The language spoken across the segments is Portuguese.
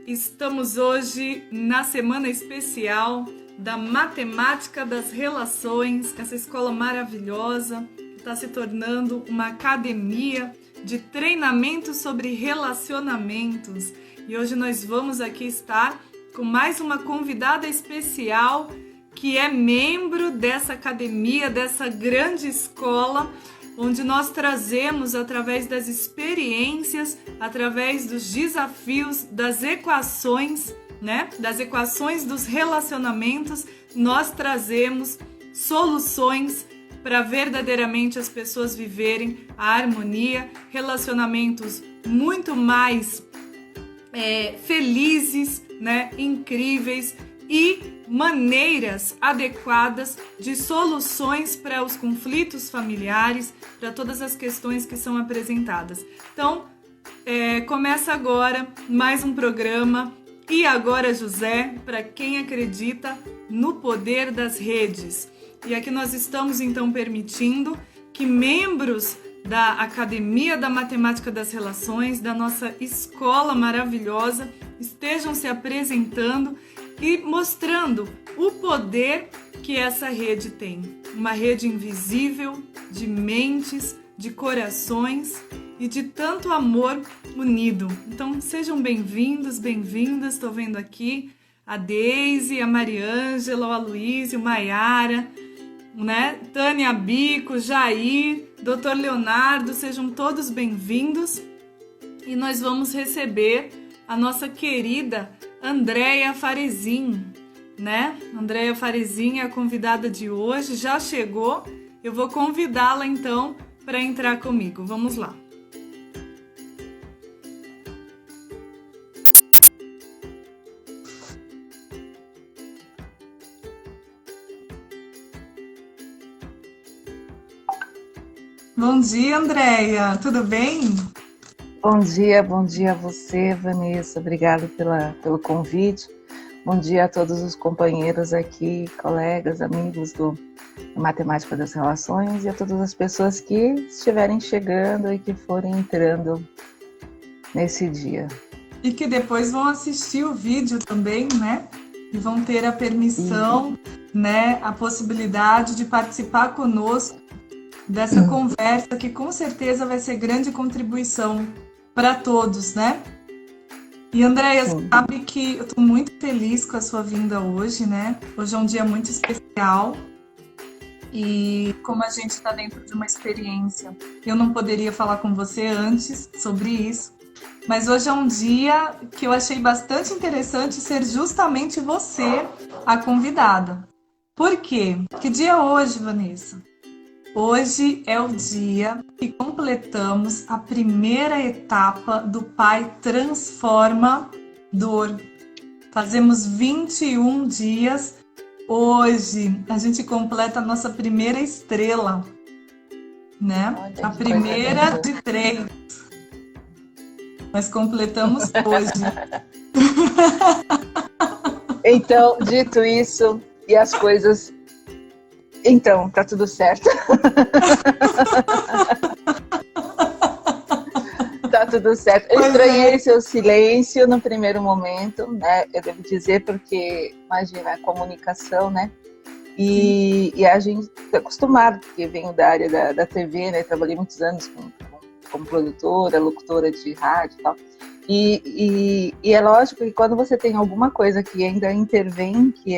Estamos hoje na semana especial da Matemática das Relações, essa escola maravilhosa que está se tornando uma academia de treinamento sobre relacionamentos. E hoje nós vamos aqui estar com mais uma convidada especial que é membro dessa academia, dessa grande escola, onde nós trazemos, através das experiências, através dos desafios, das equações, né? Das equações dos relacionamentos, nós trazemos soluções para verdadeiramente as pessoas viverem a harmonia, relacionamentos muito mais felizes, né? Incríveis e maneiras adequadas de soluções para os conflitos familiares, para todas as questões que são apresentadas. Então, começa agora mais um programa E Agora José, para quem acredita no poder das redes. E aqui nós estamos então permitindo que membros da Academia da Matemática das Relações, da nossa escola maravilhosa, estejam se apresentando e mostrando o poder que essa rede tem. Uma rede invisível de mentes, de corações e de tanto amor unido. Então sejam bem-vindos, bem-vindas. Estou vendo aqui a Deise, a Mariângela, o Aloysio, Maiara, né? Tânia Bico, Jair, Dr. Leonardo, sejam todos bem-vindos. E nós vamos receber a nossa querida Andréia Farezin, né? Andréia Farezin é a convidada de hoje, já chegou. Eu vou convidá-la então para entrar comigo. Vamos lá. Bom dia, Andréia. Tudo bem? Bom dia a você, Vanessa. Obrigada pelo convite. Bom dia a todos os companheiros aqui, colegas, amigos do Matemática das Relações e a todas as pessoas que estiverem chegando e que forem entrando nesse dia. E que depois vão assistir o vídeo também, né? E vão ter a permissão, né? A possibilidade de participar conosco dessa conversa que com certeza vai ser grande contribuição para todos, né? E Andréia, sabe que eu estou muito feliz com a sua vinda hoje, né? Hoje é um dia muito especial e como a gente está dentro de uma experiência, eu não poderia falar com você antes sobre isso, mas hoje é um dia que eu achei bastante interessante ser justamente você a convidada. Por quê? Que dia é hoje, Vanessa? Hoje é o dia que completamos a primeira etapa do Pai Transformador. Fazemos 21 dias. Hoje a gente completa a nossa primeira estrela, né? Olha, a primeira de 3. Nós completamos hoje. Então, dito isso, e as coisas... Então, tá tudo certo. Tá tudo certo. Eu estranhei seu silêncio no primeiro momento, né? Eu devo dizer porque, imagina, a comunicação, né? E a gente está acostumado, porque venho da área da TV, né? Trabalhei muitos anos como produtora, locutora de rádio e tal. E é lógico que quando você tem alguma coisa que ainda intervém, que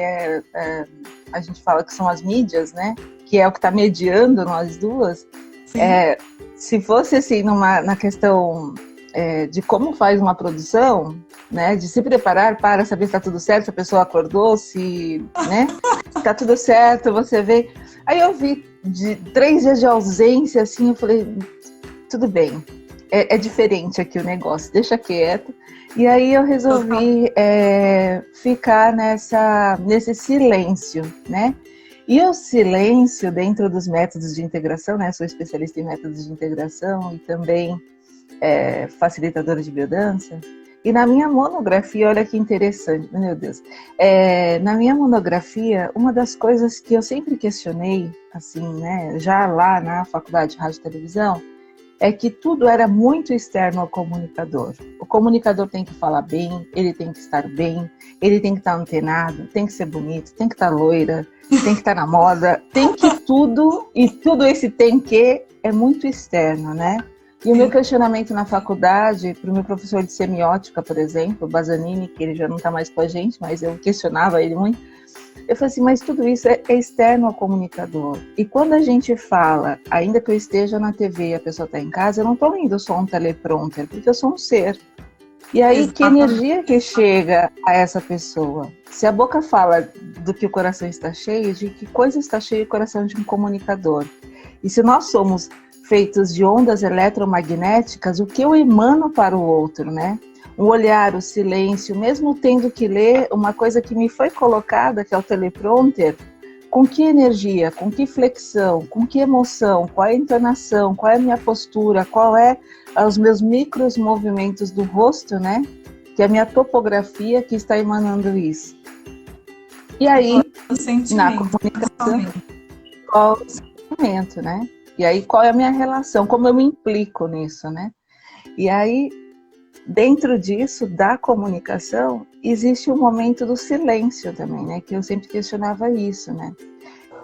a gente fala que são as mídias, né? Que é o que está mediando nós duas. Se fosse assim na questão de como faz uma produção, né? De se preparar para saber se está tudo certo, se a pessoa acordou, se, né? Está tudo certo, você vê. Aí eu vi de 3 dias de ausência, assim, eu falei, tudo bem. É diferente aqui o negócio, deixa quieto. E aí eu resolvi ficar nesse silêncio, né? E o silêncio dentro dos métodos de integração, né? Sou especialista em métodos de integração e também facilitadora de biodança. E na minha monografia, olha que interessante, meu Deus. Na minha monografia, uma das coisas que eu sempre questionei, assim, né? Já lá na faculdade de rádio e televisão, é que tudo era muito externo ao comunicador. O comunicador tem que falar bem, ele tem que estar bem, ele tem que estar antenado, tem que ser bonito, tem que estar loira, tem que estar na moda, tem que tudo, e tudo esse tem que é muito externo, né? E o meu questionamento na faculdade, para o meu professor de semiótica, por exemplo, Basanini, que ele já não está mais com a gente, mas eu questionava ele muito, eu falei assim, mas tudo isso é externo ao comunicador. E quando a gente fala, ainda que eu esteja na TV e a pessoa está em casa, eu não estou indo só um teleprompter, porque eu sou um ser. E aí, exatamente, que energia que chega a essa pessoa? Se a boca fala do que o coração está cheio, de que coisa está cheio o coração de um comunicador? E se nós somos feitos de ondas eletromagnéticas, o que eu emano para o outro, né? O olhar, o silêncio, mesmo tendo que ler uma coisa que me foi colocada, que é o teleprompter, com que energia, com que flexão, com que emoção, qual é a entonação, qual é a minha postura, qual é os meus micros movimentos do rosto, né? Que é a minha topografia que está emanando isso. E aí, na comunicação, qual é o sentimento, né? E aí, qual é a minha relação, como eu me implico nisso, né? E aí, dentro disso, da comunicação, existe o momento do silêncio também, né? Que eu sempre questionava isso, né?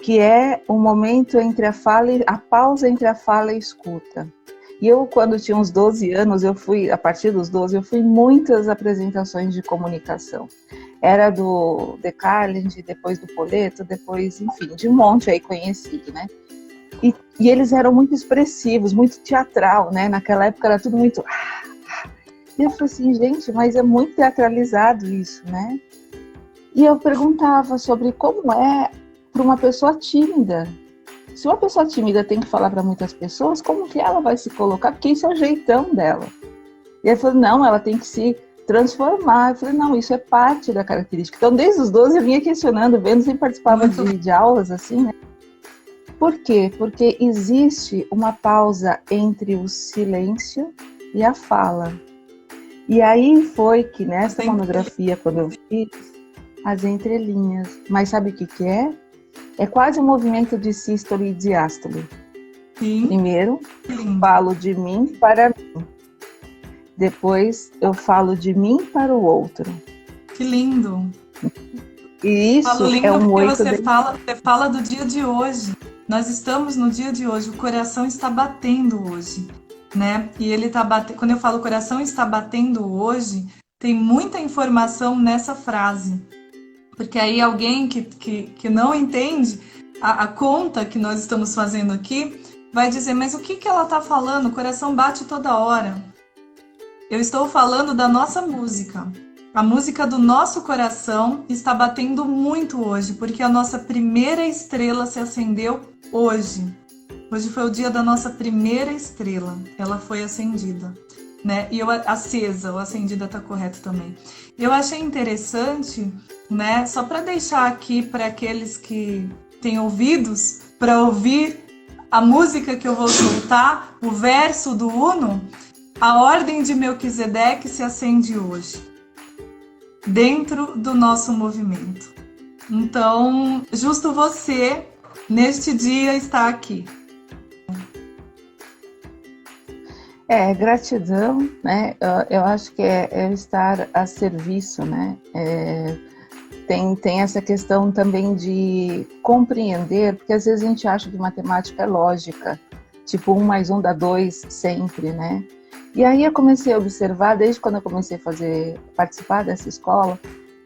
Que é o momento entre a fala e a pausa entre a fala e a escuta. E eu, quando tinha uns 12 anos, a partir dos 12, eu fui em muitas apresentações de comunicação. Era do De Carlin, depois do Poleto, depois, enfim, de um monte aí conheci, né? E eles eram muito expressivos, muito teatral, né? Naquela época era tudo muito... E eu falei assim, gente, mas é muito teatralizado isso, né? E eu perguntava sobre como é para uma pessoa tímida. Se uma pessoa tímida tem que falar para muitas pessoas, como que ela vai se colocar? Porque isso é o jeitão dela. E ele falou, não, ela tem que se transformar. Eu falei, não, isso é parte da característica. Então, desde os 12 eu vinha questionando, vendo, sempre participava de aulas assim, né? Por quê? Porque existe uma pausa entre o silêncio e a fala. E aí foi que nessa monografia, quando eu fiz, as entrelinhas. Mas sabe o que que é? É quase um movimento de sístole e diástole. Sim. Primeiro, falo de mim para mim. Depois, eu falo de mim para o outro. Que lindo! E isso lindo é um porque oito... você fala do dia de hoje. Nós estamos no dia de hoje, o coração está batendo hoje, né? E ele está batendo. Quando eu falo o coração está batendo hoje, tem muita informação nessa frase. Porque aí alguém que não entende a conta que nós estamos fazendo aqui vai dizer, mas o que ela está falando? O coração bate toda hora. Eu estou falando da nossa música. A música do nosso coração está batendo muito hoje, porque a nossa primeira estrela se acendeu hoje. Hoje foi o dia da nossa primeira estrela. Ela foi acendida, né? E acesa, ou acendida está correto também. Eu achei interessante, né? Só para deixar aqui para aqueles que têm ouvidos para ouvir a música que eu vou soltar, o verso do Uno, a ordem de Melquisedeque se acende hoje, dentro do nosso movimento. Então, justo você, neste dia, está aqui. Gratidão, né? Eu acho que é estar a serviço, né? Tem essa questão também de compreender, porque às vezes a gente acha que matemática é lógica, tipo 1 mais 1 dá 2 sempre, né? E aí eu comecei a observar, desde quando eu comecei a participar dessa escola,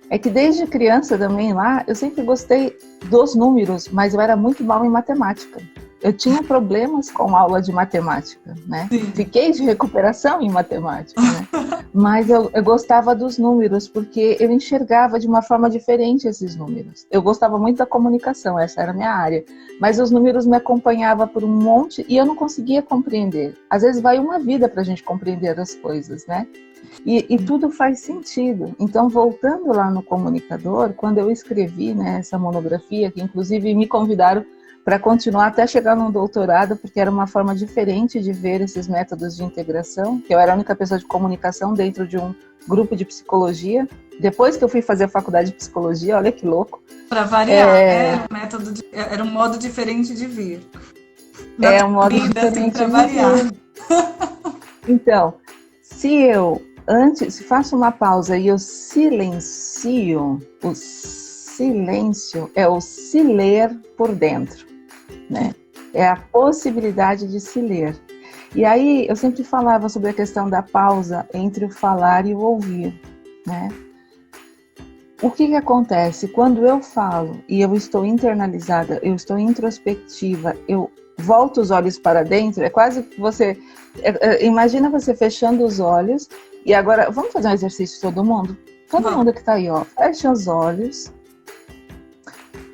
é que desde criança também lá, eu sempre gostei dos números, mas eu era muito mal em matemática. Eu tinha problemas com aula de matemática, né? Sim. Fiquei de recuperação em matemática, né? Mas eu gostava dos números, porque eu enxergava de uma forma diferente esses números. Eu gostava muito da comunicação, essa era a minha área. Mas os números me acompanhavam por um monte e eu não conseguia compreender. Às vezes vai uma vida para a gente compreender as coisas, né? E tudo faz sentido. Então, voltando lá no comunicador, quando eu escrevi, né, essa monografia, que inclusive me convidaram para continuar até chegar no doutorado, porque era uma forma diferente de ver esses métodos de integração, que eu era a única pessoa de comunicação dentro de um grupo de psicologia. Depois que eu fui fazer a faculdade de psicologia, olha que louco. Para variar, era um modo diferente de ver. Um modo diferente para variar. Então, se eu antes faço uma pausa e eu silencio, o silêncio é o se ler por dentro, né? É a possibilidade de se ler. E aí eu sempre falava sobre a questão da pausa entre o falar e o ouvir, né? O que acontece quando eu falo e eu estou internalizada, eu estou introspectiva, eu volto os olhos para dentro, é quase que você... imagina você fechando os olhos e agora, vamos fazer um exercício todo mundo? Todo mundo que está aí, ó, fecha os olhos,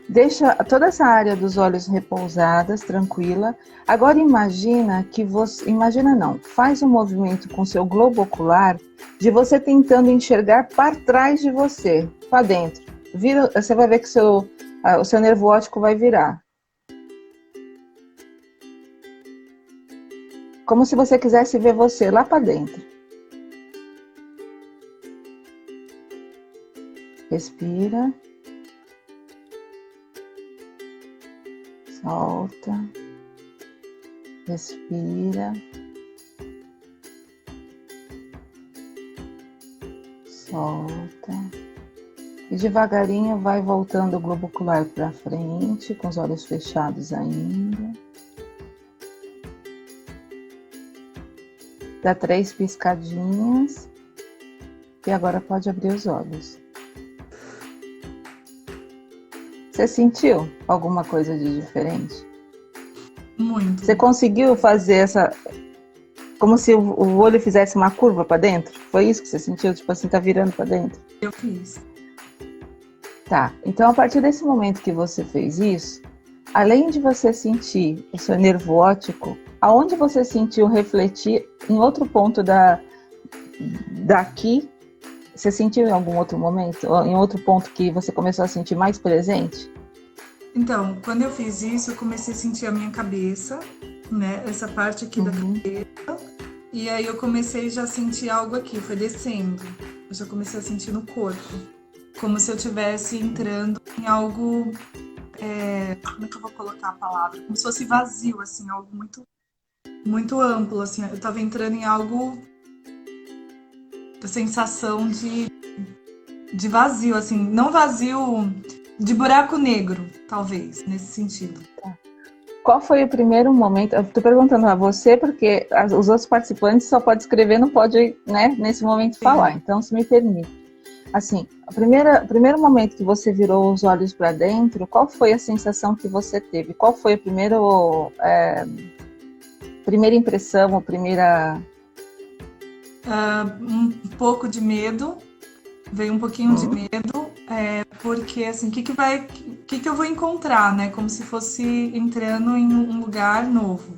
deixa toda essa área dos olhos repousadas, tranquila. Agora imagina que você... Imagina não, faz um movimento com o seu globo ocular de você tentando enxergar para trás de você, para dentro. Vira, você vai ver que o seu nervo óptico vai virar. Como se você quisesse ver você lá para dentro. Respira. Solta. Respira. Solta. E devagarinho vai voltando o globo ocular para frente, com os olhos fechados ainda. Dá 3 piscadinhas. E agora pode abrir os olhos. Você sentiu alguma coisa de diferente? Muito. Você conseguiu fazer essa... Como se o olho fizesse uma curva para dentro? Foi isso que você sentiu? Tipo assim, tá virando para dentro? Eu fiz. Tá. Então, a partir desse momento que você fez isso, além de você sentir o seu nervo óptico, aonde você sentiu refletir em outro ponto daqui, você sentiu em algum outro momento? Ou em outro ponto que você começou a sentir mais presente? Então, quando eu fiz isso, eu comecei a sentir a minha cabeça, né? Essa parte aqui da cabeça. E aí eu comecei já a sentir algo aqui, foi descendo. Eu já comecei a sentir no corpo. Como se eu estivesse entrando em algo... como é que eu vou colocar a palavra? Como se fosse vazio, assim, algo muito, muito amplo, assim. Eu tava entrando em algo... A sensação de vazio, assim. Não vazio... De buraco negro, talvez, nesse sentido. Qual foi o primeiro momento? Eu estou perguntando a você porque os outros participantes só podem escrever, não pode, né, nesse momento falar. Então, se me permite. Assim, o primeiro momento que você virou os olhos para dentro, qual foi a sensação que você teve? Qual foi a primeira impressão, ou primeira... Um pouco de medo. Veio um pouquinho de medo, porque assim, o que eu vou encontrar, né? Como se fosse entrando em um lugar novo.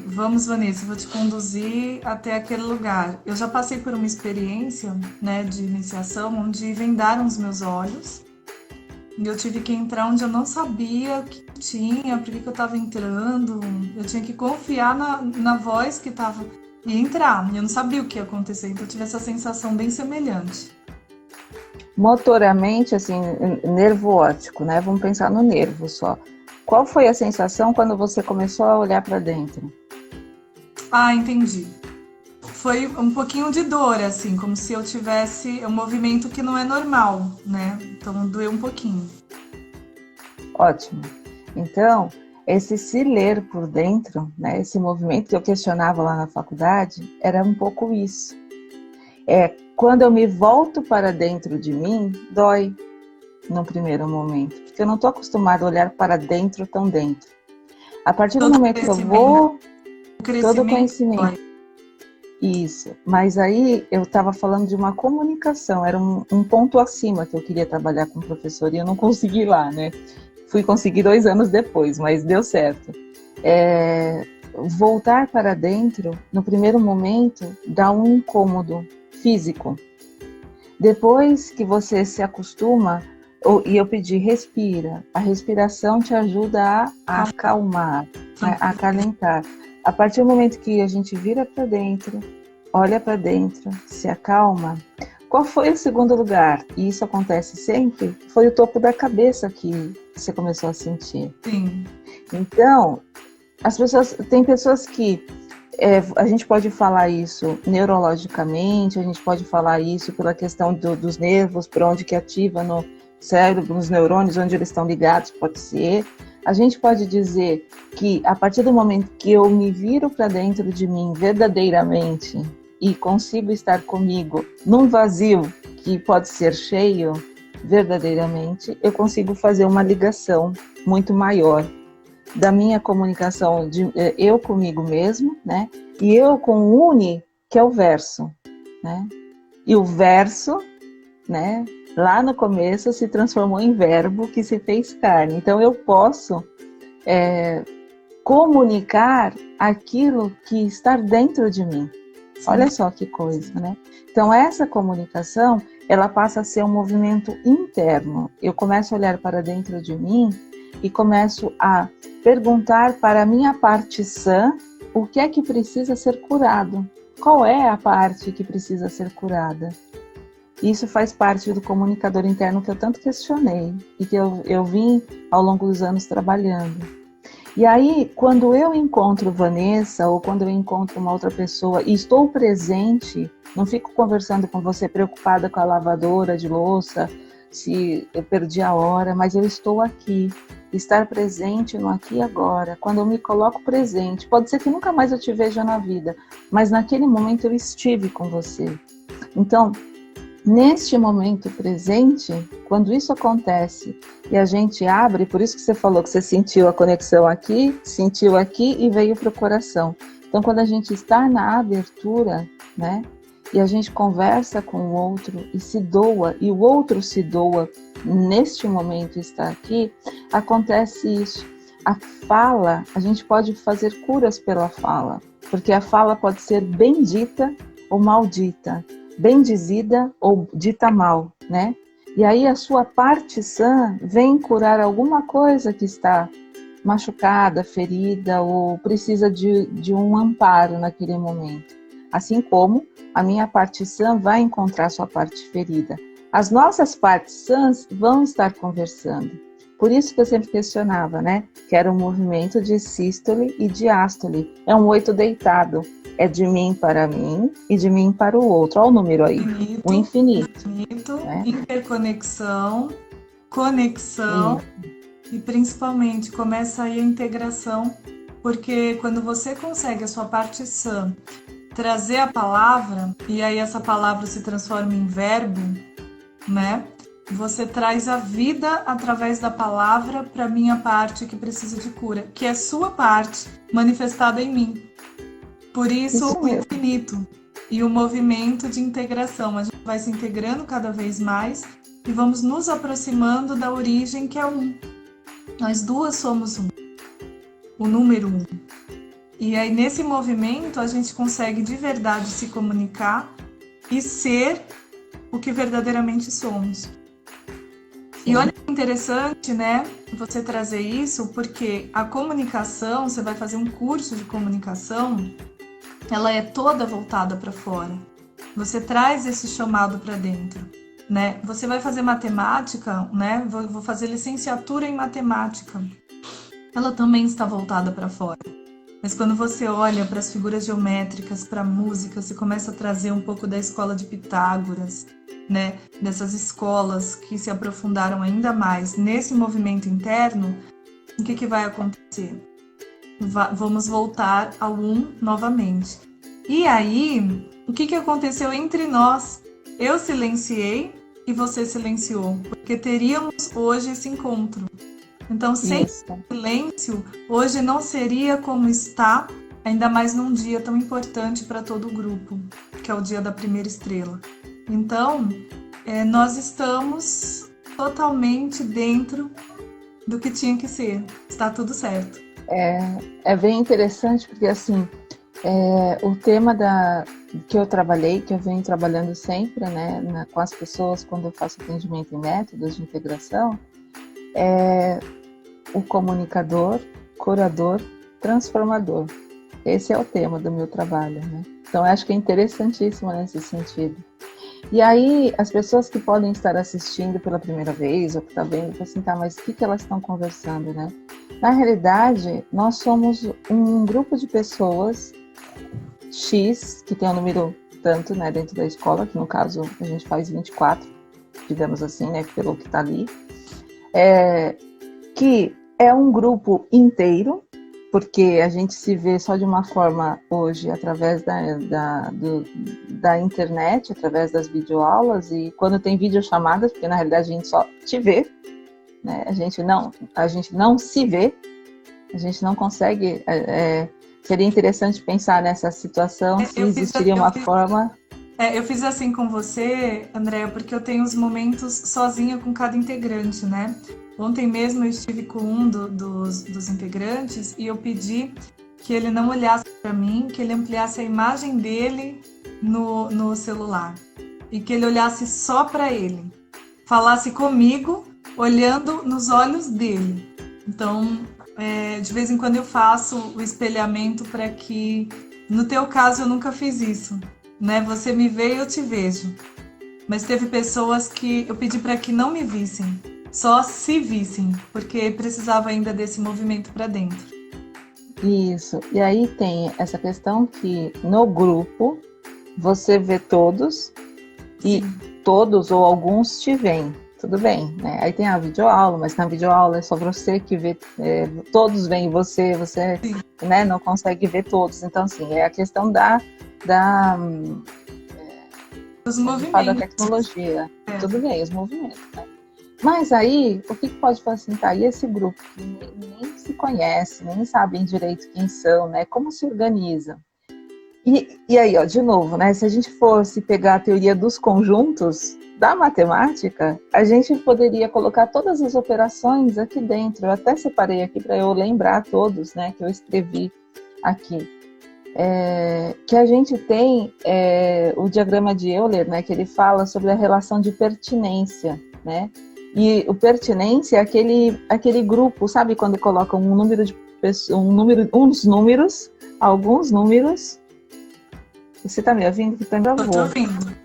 Vamos, Vanessa, eu vou te conduzir até aquele lugar. Eu já passei por uma experiência, né, de iniciação, onde vendaram os meus olhos. E eu tive que entrar onde eu não sabia o que tinha, por que eu estava entrando. Eu tinha que confiar na voz que estava... E entrar, eu não sabia o que ia acontecer, então eu tive essa sensação bem semelhante. Motoramente, assim, nervo óptico, né? Vamos pensar no nervo só. Qual foi a sensação quando você começou a olhar para dentro? Ah, entendi. Foi um pouquinho de dor, assim, como se eu tivesse um movimento que não é normal, né? Então doeu um pouquinho. Ótimo. Então, esse se ler por dentro, né, esse movimento que eu questionava lá na faculdade, era um pouco isso. Quando eu me volto para dentro de mim, dói no primeiro momento, porque eu não estou acostumada a olhar para dentro tão dentro. A partir do momento que eu vou, todo conhecimento. Dói. Isso, mas aí eu estava falando de uma comunicação, era um ponto acima que eu queria trabalhar com o professor e eu não consegui lá, né? Fui conseguir 2 anos depois, mas deu certo. Voltar para dentro, no primeiro momento, dá um incômodo físico. Depois que você se acostuma, e eu pedi, respira. A respiração te ajuda a acalmar, a acalentar. A partir do momento que a gente vira para dentro, olha para dentro, se acalma. Qual foi o segundo lugar? E isso acontece sempre? Foi o topo da cabeça que você começou a sentir. Sim. Então, Tem pessoas que a gente pode falar isso neurologicamente, a gente pode falar isso pela questão dos nervos, por onde que ativa no cérebro, nos neurônios, onde eles estão ligados, pode ser. A gente pode dizer que a partir do momento que eu me viro para dentro de mim verdadeiramente e consigo estar comigo num vazio que pode ser cheio verdadeiramente, eu consigo fazer uma ligação muito maior da minha comunicação de eu comigo mesmo, né? E eu com o uni, que é o verso, né? E o verso, né? Lá no começo se transformou em verbo que se fez carne. Então eu posso comunicar aquilo que está dentro de mim. Sim. Olha só que coisa, né? Então essa comunicação, ela passa a ser um movimento interno. Eu começo a olhar para dentro de mim e começo a perguntar para a minha parte sã o que é que precisa ser curado. Qual é a parte que precisa ser curada? Isso faz parte do comunicador interno que eu tanto questionei e que eu vim ao longo dos anos trabalhando. E aí, quando eu encontro Vanessa ou quando eu encontro uma outra pessoa e estou presente, não fico conversando com você preocupada com a lavadora de louça, se eu perdi a hora, mas eu estou aqui. Estar presente no aqui e agora, quando eu me coloco presente, pode ser que nunca mais eu te veja na vida, mas naquele momento eu estive com você. Então, neste momento presente, quando isso acontece e a gente abre, por isso que você falou que você sentiu a conexão aqui, sentiu aqui e veio para o coração. Então, quando a gente está na abertura, né, e a gente conversa com o outro e se doa, e o outro se doa, neste momento está aqui, acontece isso. A fala, a gente pode fazer curas pela fala, porque a fala pode ser bendita ou maldita, bendizida ou dita mal, né? E aí a sua parte sã vem curar alguma coisa que está machucada, ferida ou precisa de um amparo naquele momento. Assim como a minha parte sã vai encontrar sua parte ferida. As nossas partes sãs vão estar conversando. Por isso que eu sempre questionava, né? Que era um movimento de sístole e diástole. É um 8 deitado. É de mim para mim e de mim para o outro. Olha o número aí. Infinito, o infinito. Né? Interconexão, conexão e principalmente começa aí a integração, porque quando você consegue a sua parte sã trazer a palavra, e aí essa palavra se transforma em verbo, né? Você traz a vida através da palavra para a minha parte que precisa de cura, que é sua parte manifestada em mim. Por isso o infinito e o movimento de integração. A gente vai se integrando cada vez mais e vamos nos aproximando da origem que é um. Nós duas somos um, o número 1. E aí nesse movimento a gente consegue de verdade se comunicar e ser o que verdadeiramente somos. E olha que interessante, né, você trazer isso, porque a comunicação, você vai fazer um curso de comunicação, ela é toda voltada para fora. Você traz esse chamado para dentro, né? Você vai fazer matemática, né? Vou fazer licenciatura em matemática. Ela também está voltada para fora. Mas quando você olha para as figuras geométricas, para a música, você começa a trazer um pouco da escola de Pitágoras, né? Dessas escolas que se aprofundaram ainda mais nesse movimento interno, o que vai acontecer? Vamos voltar ao novamente. E aí, o que aconteceu entre nós? Eu silenciei e você silenciou, porque teríamos hoje esse encontro. Então, sem silêncio, hoje não seria como está, ainda mais num dia tão importante para todo o grupo, que é o dia da primeira estrela. Então, nós estamos totalmente dentro do que tinha que ser. Está tudo certo. É bem interessante, porque assim, o tema que eu trabalhei, que eu venho trabalhando sempre, né, com as pessoas quando eu faço atendimento em métodos de integração, é o comunicador, curador, transformador. Esse é o tema do meu trabalho, né? Então, eu acho que é interessantíssimo nesse sentido. E aí, as pessoas que podem estar assistindo pela primeira vez, ou que estão vendo, assim, tá, mas o que elas estão conversando, né? Na realidade, nós somos um grupo de pessoas X, que tem um número tanto, né, dentro da escola, que no caso a gente faz 24, digamos assim, né, pelo que está ali, que é um grupo inteiro, porque a gente se vê só de uma forma hoje através da internet, através das videoaulas, e quando tem videochamadas, porque na realidade a gente só te vê, né? A gente não se vê, a gente não consegue. Seria interessante pensar nessa situação, se existiria uma forma. Eu fiz assim com você, Andréa, porque eu tenho os momentos sozinha com cada integrante, né? Ontem mesmo eu estive com um dos integrantes e eu pedi que ele não olhasse para mim, que ele ampliasse a imagem dele no celular e que ele olhasse só para ele, falasse comigo olhando nos olhos dele. Então, de vez em quando eu faço o espelhamento para que, no teu caso, eu nunca fiz isso, né? Você me vê e eu te vejo. Mas teve pessoas que eu pedi para que não me vissem, só se vissem, porque precisava ainda desse movimento para dentro. Isso. E aí tem essa questão que no grupo você vê todos e todos ou alguns te veem. Tudo bem, né? Aí tem a videoaula, mas na videoaula é só você que vê, todos veem você, né, não consegue ver todos. Então, assim, é a questão os movimentos. Da tecnologia. Tudo bem, os movimentos, né? Mas aí, o que pode facilitar? E esse grupo que nem se conhece, nem sabem direito quem são, né? Como se organizam? E aí, ó, de novo, né? Se a gente fosse pegar a teoria dos conjuntos da matemática, a gente poderia colocar todas as operações aqui dentro. Eu até separei aqui para eu lembrar todos, né? Que eu escrevi aqui. Que a gente tem o diagrama de Euler, né? Que ele fala sobre a relação de pertinência, né? E o pertinência é aquele grupo, sabe? Quando colocam um número de pessoas, alguns números. Você está me ouvindo? Que tá gravando? Estou ouvindo.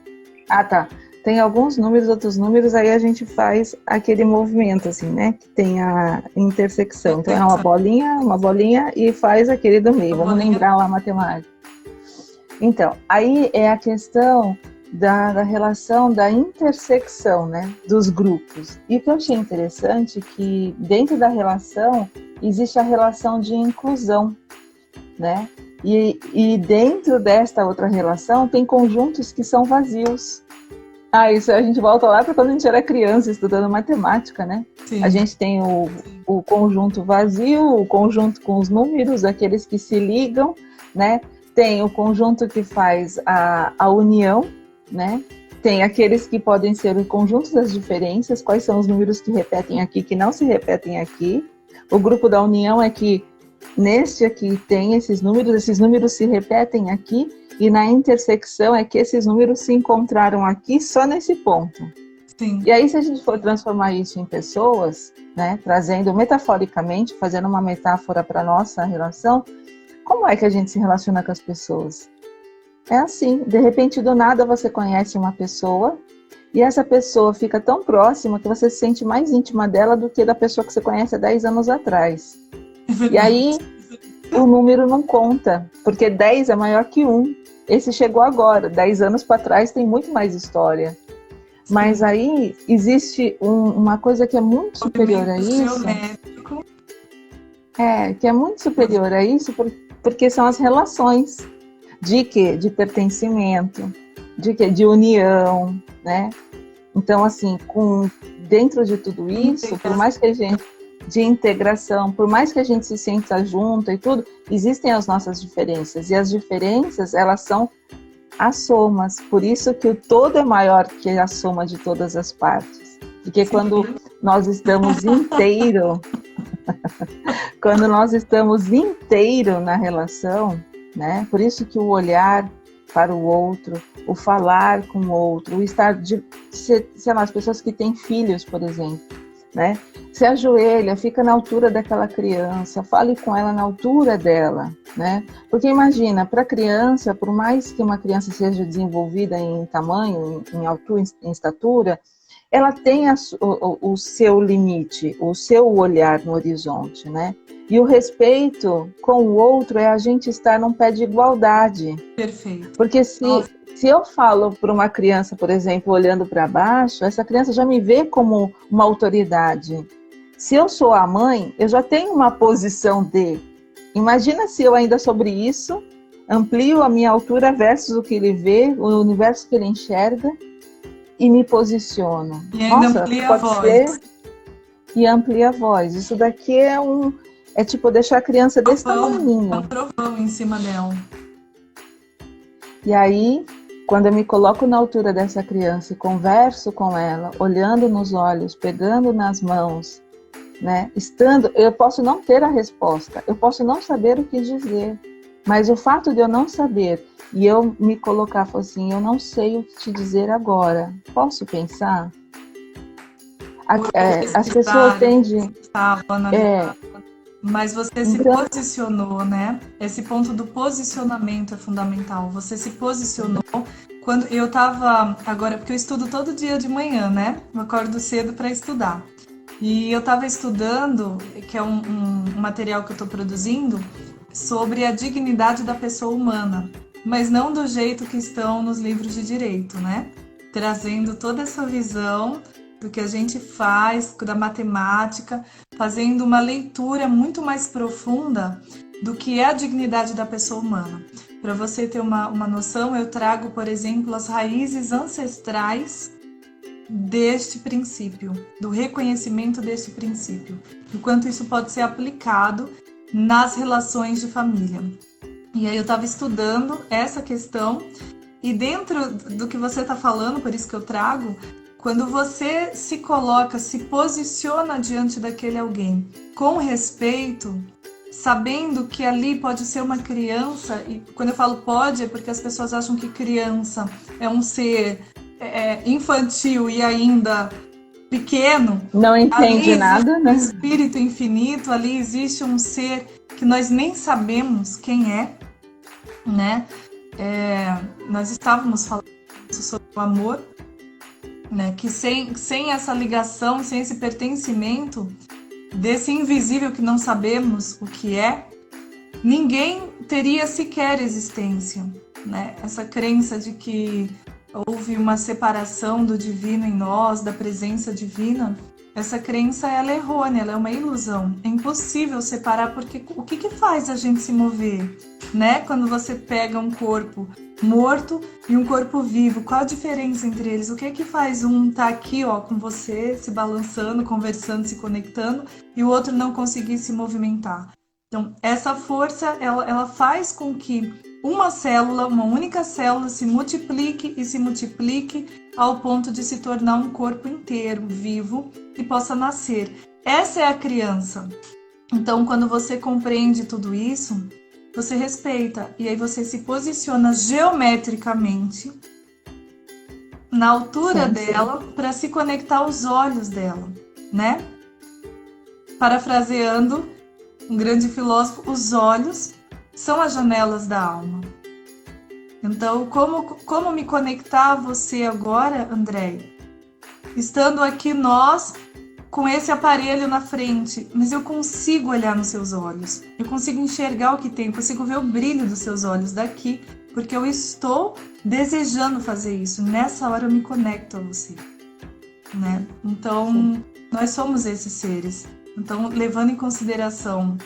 Ah, tá. Tem alguns números, outros números, aí a gente faz aquele movimento, assim, né? Que tem a intersecção. Então é uma bolinha e faz aquele do meio. Vamos lembrar lá a matemática. Então, aí é a questão da relação da intersecção, né? Dos grupos. E o que eu achei interessante é que dentro da relação existe a relação de inclusão, né? E dentro desta outra relação tem conjuntos que são vazios. Isso a gente volta lá para quando a gente era criança estudando matemática, né? Sim. A gente tem o conjunto vazio, o conjunto com os números, aqueles que se ligam, né? Tem o conjunto que faz a união, né? Tem aqueles que podem ser o conjunto das diferenças, quais são os números que repetem aqui, que não se repetem aqui. O grupo da união é que neste aqui tem esses números se repetem aqui, e na intersecção é que esses números se encontraram aqui só nesse ponto. Sim. E aí, se a gente for transformar isso em pessoas, né, trazendo metaforicamente, fazendo uma metáfora para a nossa relação, como é que a gente se relaciona com as pessoas? É assim, de repente, do nada você conhece uma pessoa, e essa pessoa fica tão próxima que você se sente mais íntima dela do que da pessoa que você conhece há 10 anos atrás. E aí, o número não conta, porque 10 é maior que 1. Esse chegou agora, 10 anos para trás tem muito mais história. Sim. Mas aí existe uma coisa que é muito superior a isso. Que é muito superior a isso, porque são as relações. De quê? De pertencimento, de quê? De união, né? Então, assim, dentro de tudo isso, por mais que a gente... de integração, por mais que a gente se sinta junto e tudo, existem as nossas diferenças, e as diferenças, elas são as somas, por isso que o todo é maior que a soma de todas as partes, porque sim, quando nós estamos inteiro, quando nós estamos inteiro na relação, né, por isso que o olhar para o outro, o falar com o outro, o estar, sei lá, as pessoas que têm filhos, por exemplo, né? Se ajoelha, fica na altura daquela criança, fale com ela na altura dela, né? Porque imagina, para a criança, por mais que uma criança seja desenvolvida em tamanho, em altura, em estatura, ela tem o seu limite, o seu olhar no horizonte, né? E o respeito com o outro é a gente estar num pé de igualdade. Perfeito. Porque se eu falo para uma criança, por exemplo, olhando para baixo, essa criança já me vê como uma autoridade. Se eu sou a mãe, eu já tenho uma posição de. Imagina se eu ainda sobre isso amplio a minha altura versus o que ele vê, o universo que ele enxerga, e me posiciono. E ainda Nossa, amplia pode a voz. ser, e amplia a voz. Isso daqui é tipo deixar a criança desse tamanhinho. Um trovão em cima dela. E aí, quando eu me coloco na altura dessa criança e converso com ela, olhando nos olhos, pegando nas mãos, né? Eu posso não ter a resposta, eu posso não saber o que dizer, mas o fato de eu não saber e eu me colocar assim, eu não sei o que te dizer agora, posso pensar? As pessoas tendem... Mas você se posicionou, né? Esse ponto do posicionamento é fundamental. Você se posicionou quando eu tava agora, porque eu estudo todo dia de manhã, né? Eu acordo cedo para estudar. E eu estava estudando, que é um material que eu estou produzindo, sobre a dignidade da pessoa humana, mas não do jeito que estão nos livros de direito, né? Trazendo toda essa visão do que a gente faz, da matemática, fazendo uma leitura muito mais profunda do que é a dignidade da pessoa humana. Para você ter uma noção, eu trago, por exemplo, as raízes ancestrais deste princípio, do reconhecimento deste princípio, o quanto isso pode ser aplicado nas relações de família. E aí eu estava estudando essa questão e dentro do que você está falando, por isso que eu trago, quando você se coloca, se posiciona diante daquele alguém com respeito, sabendo que ali pode ser uma criança, e quando eu falo pode é porque as pessoas acham que criança é um ser infantil e ainda pequeno. Não entende nada, né? Um espírito infinito, ali existe um ser que nós nem sabemos quem é, né? Nós estávamos falando sobre o amor, né? Que sem essa ligação, sem esse pertencimento desse invisível que não sabemos o que é, ninguém teria sequer existência, né? Essa crença de que houve uma separação do divino em nós, da presença divina, essa crença ela é errônea, ela é uma ilusão. É impossível separar, porque o que faz a gente se mover, né? Quando você pega um corpo morto e um corpo vivo, qual a diferença entre eles? O que faz um estar aqui, ó, com você, se balançando, conversando, se conectando, e o outro não conseguir se movimentar? Então, essa força, ela faz com que uma célula, uma única célula, se multiplique e se multiplique ao ponto de se tornar um corpo inteiro, vivo, e possa nascer. Essa é a criança. Então, quando você compreende tudo isso, você respeita, e aí você se posiciona geometricamente na altura dela para se conectar aos olhos dela, né? Parafraseando um grande filósofo, os olhos são as janelas da alma. Então, como me conectar a você agora, André? Estando aqui nós, com esse aparelho na frente, mas eu consigo olhar nos seus olhos, eu consigo enxergar o que tem, eu consigo ver o brilho dos seus olhos daqui, porque eu estou desejando fazer isso. Nessa hora eu me conecto a você, né? Então, nós somos esses seres. Então, levando em consideração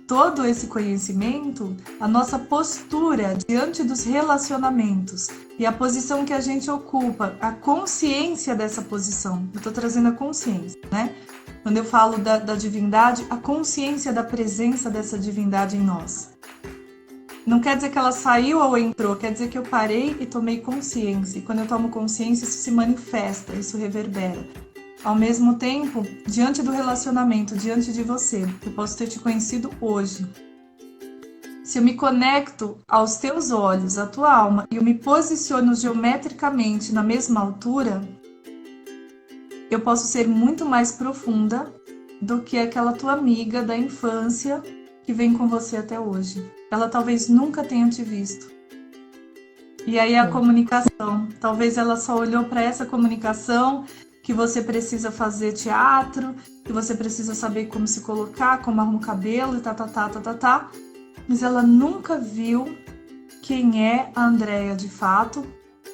todo esse conhecimento, a nossa postura diante dos relacionamentos e a posição que a gente ocupa, a consciência dessa posição. Eu estou trazendo a consciência, né? Quando eu falo da divindade, a consciência da presença dessa divindade em nós. Não quer dizer que ela saiu ou entrou, quer dizer que eu parei e tomei consciência. E quando eu tomo consciência, isso se manifesta, isso reverbera. Ao mesmo tempo, diante do relacionamento, diante de você, eu posso ter te conhecido hoje. Se eu me conecto aos teus olhos, à tua alma, e eu me posiciono geometricamente na mesma altura, eu posso ser muito mais profunda do que aquela tua amiga da infância que vem com você até hoje. Ela talvez nunca tenha te visto. E aí a comunicação, talvez ela só olhou para essa comunicação que você precisa fazer teatro, que você precisa saber como se colocar, como arruma o cabelo e tá. Mas ela nunca viu quem é a Andrea de fato,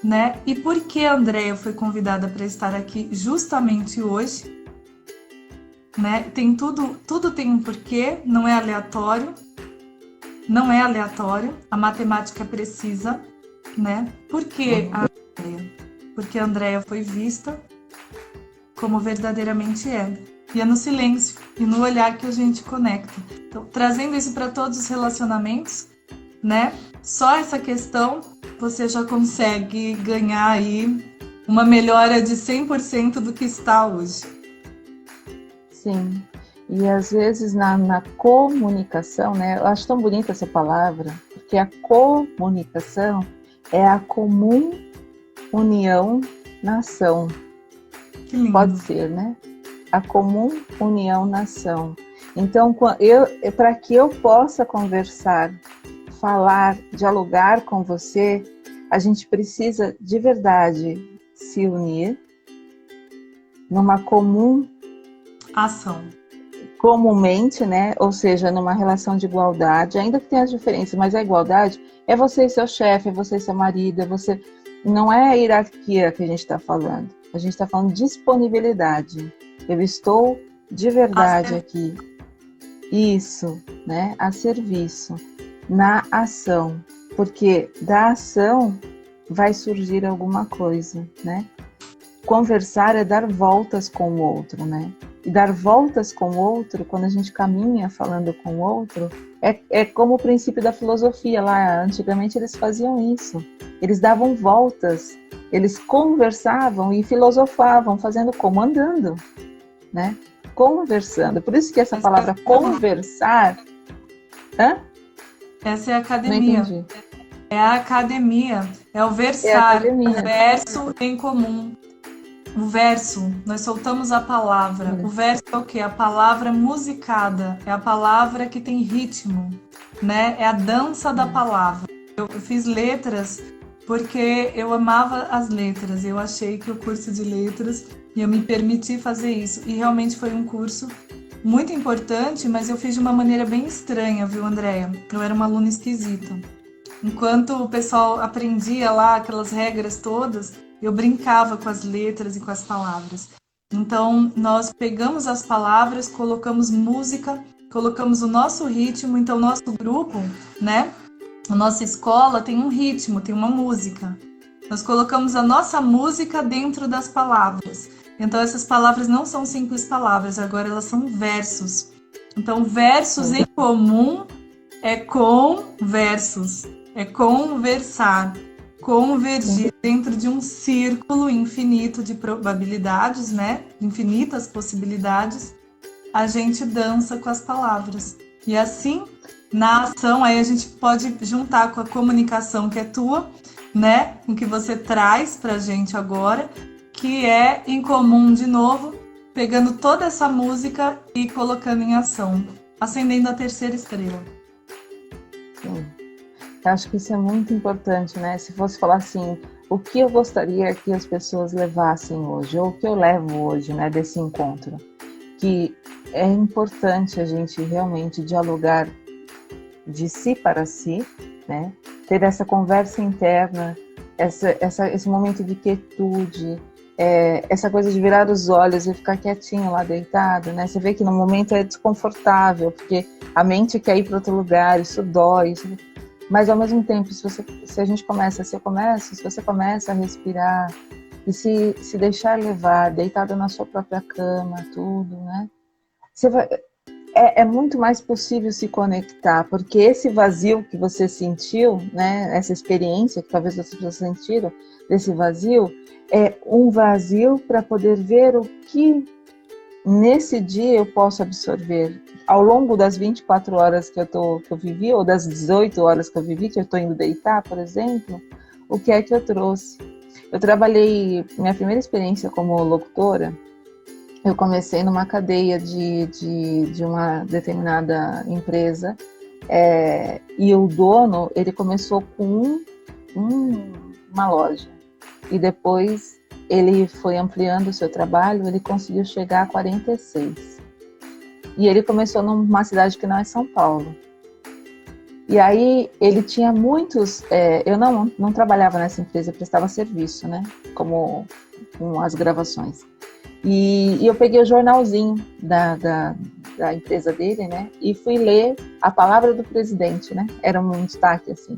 né? E por que a Andrea foi convidada para estar aqui justamente hoje, né? Tem tudo tem um porquê, não é aleatório. Não é aleatório, a matemática é precisa, né? Por que a Andrea? Porque a Andrea foi vista como verdadeiramente é. E é no silêncio e no olhar que a gente conecta. Então, trazendo isso para todos os relacionamentos, né? Só essa questão você já consegue ganhar aí uma melhora de 100% do que está hoje. Sim. E às vezes na comunicação, né? Eu acho tão bonita essa palavra, porque a comunicação é a comum união na ação. Que lindo. Pode ser, né? A comum união na ação. Então, para que eu possa conversar, falar, dialogar com você, a gente precisa de verdade se unir numa comum ação. Comumente, né? Ou seja, numa relação de igualdade, ainda que tenha as diferenças, mas a igualdade é você e seu chefe, é você e seu marido, é você. Não é a hierarquia que a gente está falando. A gente está falando de disponibilidade. Eu estou de verdade aqui. Isso, né? A serviço, na ação. Porque da ação vai surgir alguma coisa, né? Conversar é dar voltas com o outro, né? E dar voltas com o outro, quando a gente caminha falando com o outro, é como o princípio da filosofia lá. Antigamente eles faziam isso. Eles davam voltas, eles conversavam e filosofavam, fazendo como? Andando, né? Conversando. Por isso que essa palavra conversar... Hã? Essa é a academia. Não entendi. É a academia, é o versar, o verso em comum. O verso, nós soltamos a palavra. O verso é o quê? A palavra musicada, é a palavra que tem ritmo, né? É a dança da palavra. Eu fiz letras porque eu amava as letras. Eu achei que o curso de letras ia me permitir fazer isso. E realmente foi um curso muito importante, mas eu fiz de uma maneira bem estranha, viu, Andréia? Eu era uma aluna esquisita. Enquanto o pessoal aprendia lá aquelas regras todas, eu brincava com as letras e com as palavras. Então, nós pegamos as palavras, colocamos música, colocamos o nosso ritmo. Então, o nosso grupo, né? A nossa escola tem um ritmo, tem uma música. Nós colocamos a nossa música dentro das palavras. Então, essas palavras não são simples palavras, agora elas são versos. Então, versos em comum é conversos, é conversar. Convergir dentro de um círculo infinito de probabilidades, né? Infinitas possibilidades, a gente dança com as palavras. E assim, na ação, aí a gente pode juntar com a comunicação que é tua, né? O que você traz pra gente agora, que é em comum de novo, pegando toda essa música e colocando em ação, acendendo a terceira estrela. Sim. Eu acho que isso é muito importante, né? Se fosse falar assim, o que eu gostaria que as pessoas levassem hoje, ou o que eu levo hoje, né, desse encontro, que é importante a gente realmente dialogar de si para si, né? Ter essa conversa interna, esse momento de quietude, essa coisa de virar os olhos e ficar quietinho lá deitado, né? Você vê que no momento é desconfortável, porque a mente quer ir para outro lugar, isso dói, mas ao mesmo tempo, se você começa a respirar e se deixar levar, deitado na sua própria cama, tudo, né? É muito mais possível se conectar, porque esse vazio que você sentiu, né? Essa experiência que talvez outras pessoas sentiram desse vazio, é um vazio para poder ver o que nesse dia eu posso absorver. Ao longo das 24 horas que eu vivi, ou das 18 horas que eu vivi, que eu estou indo deitar, por exemplo, o que é que eu trouxe? Eu trabalhei, minha primeira experiência como locutora, eu comecei numa cadeia de uma determinada empresa, e o dono, ele começou com uma loja, e depois ele foi ampliando o seu trabalho, ele conseguiu chegar a 46. E ele começou numa cidade que não é São Paulo. E aí ele tinha muitos... eu não trabalhava nessa empresa, eu prestava serviço, né? Com as gravações. E eu peguei o jornalzinho da empresa dele, né? E fui ler a palavra do presidente, né? Era um destaque, assim.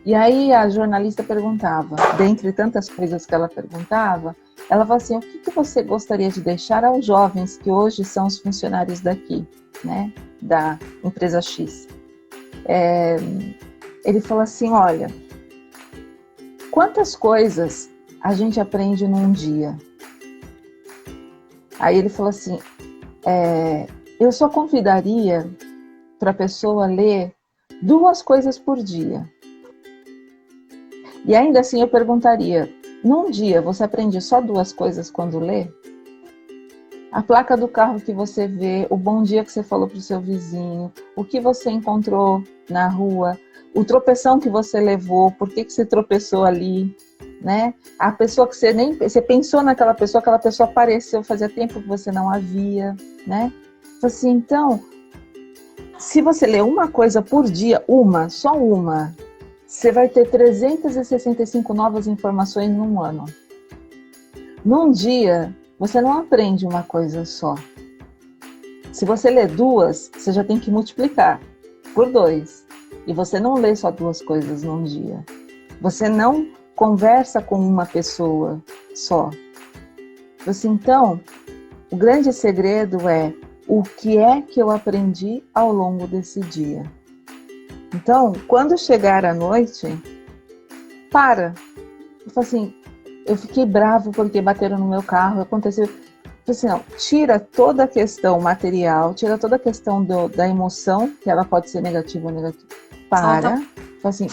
E aí a jornalista perguntava, dentre tantas coisas que ela perguntava, ela falou assim, o que você gostaria de deixar aos jovens que hoje são os funcionários daqui, né? Da empresa X. Ele falou assim, olha, quantas coisas a gente aprende num dia? Aí ele falou assim, eu só convidaria para a pessoa ler 2 coisas por dia. E ainda assim eu perguntaria, num dia você aprende só 2 coisas quando lê? A placa do carro que você vê, o bom dia que você falou para o seu vizinho, o que você encontrou na rua, o tropeção que você levou, por que você tropeçou ali, né? A pessoa que você pensou naquela pessoa, aquela pessoa apareceu, fazia tempo que você não a via, né? Assim, então, se você ler 1 coisa por dia, só uma, você vai ter 365 novas informações num ano. Num dia, você não aprende 1 coisa só. Se você ler 2, você já tem que multiplicar por 2. E você não lê só 2 coisas num dia. Você não conversa com uma pessoa só. Então, o grande segredo é o que é que eu aprendi ao longo desse dia. Então, quando chegar a noite, para. Eu falo assim, eu fiquei bravo porque bateram no meu carro, aconteceu. Eu falei assim, não, tira toda a questão material, tira toda a questão da emoção, que ela pode ser negativa ou negativa. Para. Assim,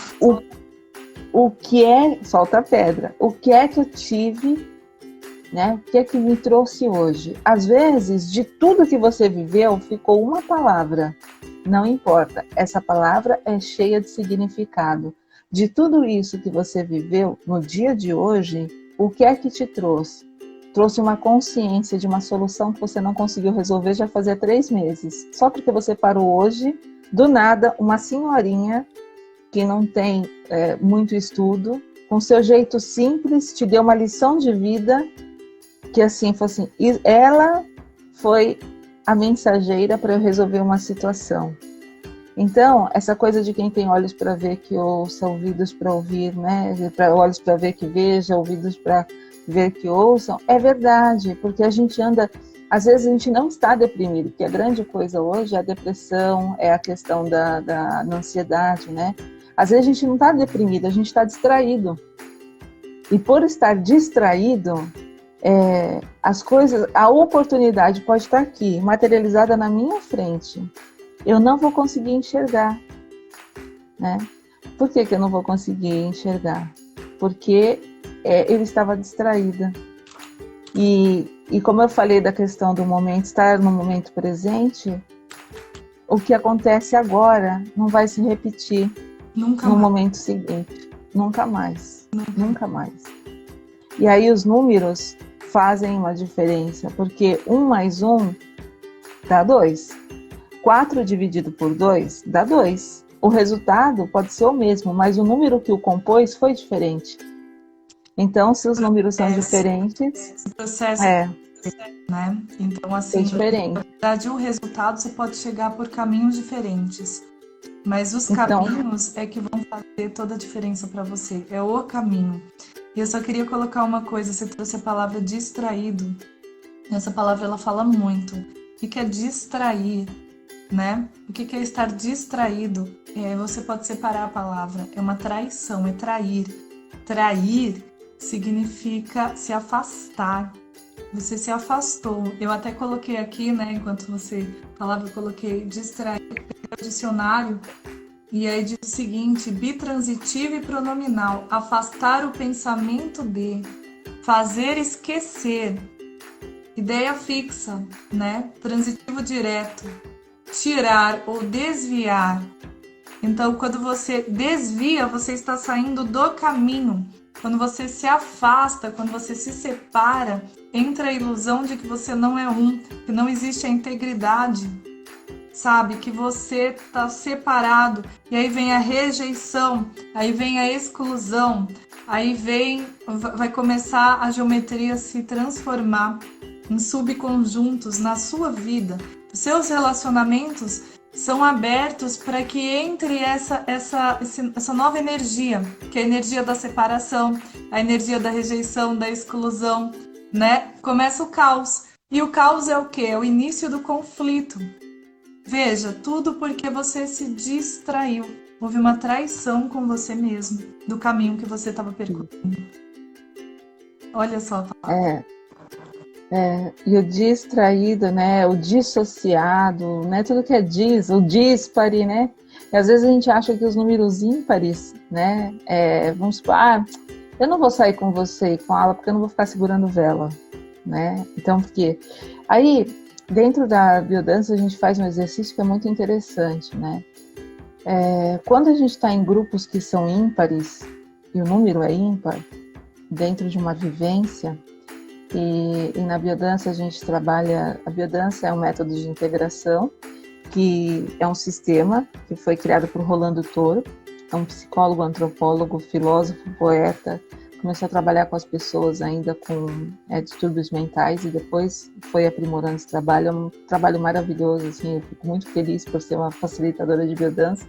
o que é, solta a pedra, o que é que eu tive, né? O que é que me trouxe hoje? Às vezes, de tudo que você viveu, ficou 1 palavra. Não importa, essa palavra é cheia de significado. De tudo isso que você viveu no dia de hoje, o que é que te trouxe? Trouxe uma consciência de uma solução que você não conseguiu resolver já fazia 3 meses. Só porque você parou hoje, do nada, uma senhorinha que não tem muito estudo, com seu jeito simples, te deu uma lição de vida, que assim, foi assim, ela foi a mensageira para eu resolver uma situação. Então, essa coisa de quem tem olhos para ver que ouça, ouvidos para ouvir, né? Olhos para ver que veja, ouvidos para ver que ouçam, é verdade, porque a gente anda, às vezes a gente não está deprimido, porque a grande coisa hoje é a depressão, é a questão da ansiedade, né? Às vezes a gente não está deprimido, a gente está distraído. E por estar distraído, as coisas, a oportunidade pode estar aqui, materializada na minha frente. Eu não vou conseguir enxergar, né? Por que eu não vou conseguir enxergar? Porque eu estava distraída. E como eu falei da questão do momento, estar no momento presente, o que acontece agora não vai se repetir no momento seguinte. Nunca mais. Nunca mais. E aí os números fazem uma diferença, porque 1 mais 1 dá 2. 4 dividido por 2 dá 2. O resultado pode ser o mesmo, mas o número que o compôs foi diferente. Então, se os números são diferentes... O processo, né? Então, assim, na verdade, o resultado você pode chegar por caminhos diferentes. Mas os caminhos é que vão fazer toda a diferença para você. É o caminho. E eu só queria colocar uma coisa. Você trouxe a palavra distraído. Essa palavra, ela fala muito. O que é distrair, né? O que é estar distraído? Você pode separar a palavra. É uma traição, é trair. Trair significa se afastar. Você se afastou. Eu até coloquei aqui, né? Enquanto você falava, eu coloquei distrair no dicionário. E aí diz o seguinte: bitransitivo e pronominal. Afastar o pensamento de. Fazer esquecer. Ideia fixa, né? Transitivo direto. Tirar ou desviar. Então, quando você desvia, você está saindo do caminho. Quando você se afasta, quando você se separa, entra a ilusão de que você não é um, que não existe a integridade, sabe? Que você está separado. E aí vem a rejeição, aí vem a exclusão, aí vai começar a geometria se transformar em subconjuntos na sua vida. Os seus relacionamentos são abertos para que entre essa nova energia, que é a energia da separação, a energia da rejeição, da exclusão, né? Começa o caos. E o caos é o quê? É o início do conflito. Veja, tudo porque você se distraiu. Houve uma traição com você mesmo, do caminho que você estava percorrendo. Olha só. E o distraído, né? O dissociado, né? Tudo que é o díspare, né? E às vezes a gente acha que os números ímpares, né? Vamos supor, eu não vou sair com você e com ela porque eu não vou ficar segurando vela, né? Então, porque aí dentro da biodança a gente faz um exercício que é muito interessante, né? Quando a gente está em grupos que são ímpares e o número é ímpar, dentro de uma vivência, e na biodança a gente trabalha, a biodança é um método de integração, que é um sistema que foi criado por Rolando Toro, é um psicólogo, antropólogo, filósofo, poeta, começou a trabalhar com as pessoas ainda com distúrbios mentais e depois foi aprimorando esse trabalho, é um trabalho maravilhoso, assim, eu fico muito feliz por ser uma facilitadora de biodança.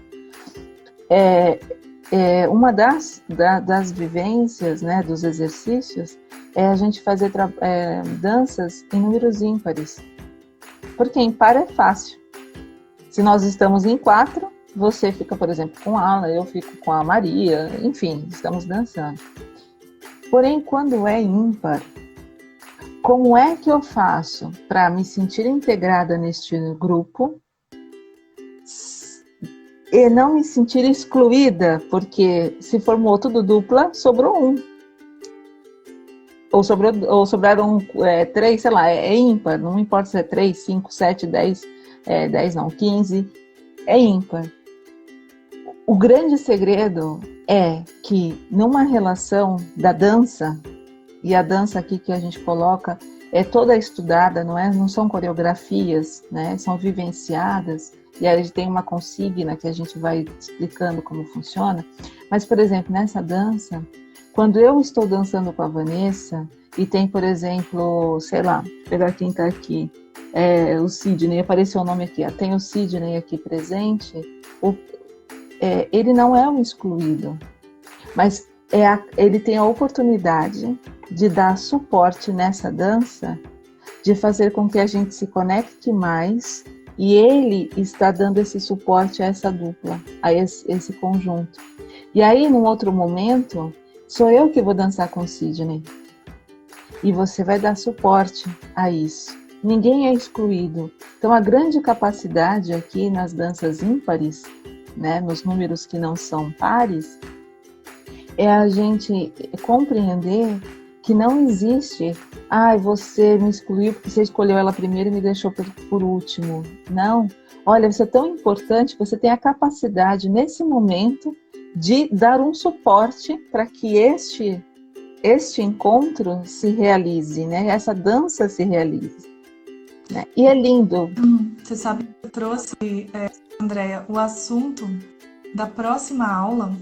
Uma das vivências, né, dos exercícios, é a gente fazer danças em números ímpares. Porque em par é fácil. Se nós estamos em 4, você fica, por exemplo, com a Ala, eu fico com a Maria, enfim, estamos dançando. Porém, quando é ímpar, como é que eu faço para me sentir integrada neste grupo e não me sentir excluída? Porque se formou tudo dupla, sobrou um. Ou sobraram 3, sei lá, é ímpar, não importa se é 3, 5, 7, 10, 10 não, 15, é ímpar. O grande segredo é que numa relação da dança, e a dança aqui que a gente coloca é toda estudada, não são coreografias, né? São vivenciadas, e aí a gente tem uma consigna que a gente vai explicando como funciona. Mas, por exemplo, nessa dança, quando eu estou dançando com a Vanessa, e tem, por exemplo, sei lá, vou pegar quem está aqui, o Sidney, apareceu o nome aqui, tem o Sidney aqui presente, ele não é um excluído, mas ele tem a oportunidade de dar suporte nessa dança, de fazer com que a gente se conecte mais, e ele está dando esse suporte a essa dupla, a esse conjunto. E aí, num outro momento, sou eu que vou dançar com o Sidney. E você vai dar suporte a isso. Ninguém é excluído. Então, a grande capacidade aqui nas danças ímpares, né, nos números que não são pares, é a gente compreender que não existe, você me excluiu porque você escolheu ela primeiro e me deixou por último. Não. Olha, você é tão importante, você tem a capacidade, nesse momento, de dar um suporte para que este encontro se realize, né? Essa dança se realize. Né? E é lindo. Você sabe que eu trouxe, Andréia, o assunto da próxima aula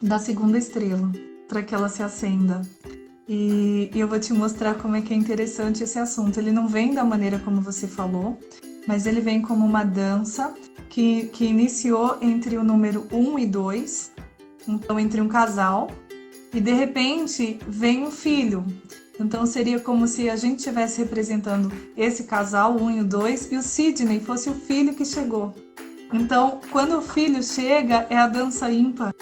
da segunda estrela, para que ela se acenda. E eu vou te mostrar como é que é interessante esse assunto. Ele não vem da maneira como você falou, mas ele vem como uma dança que iniciou entre o número 1 e 2, então entre um casal, e de repente vem um filho. Então seria como se a gente estivesse representando esse casal, o 1 e o 2, e o Sidney fosse o filho que chegou. Então, quando o filho chega, é a dança ímpar,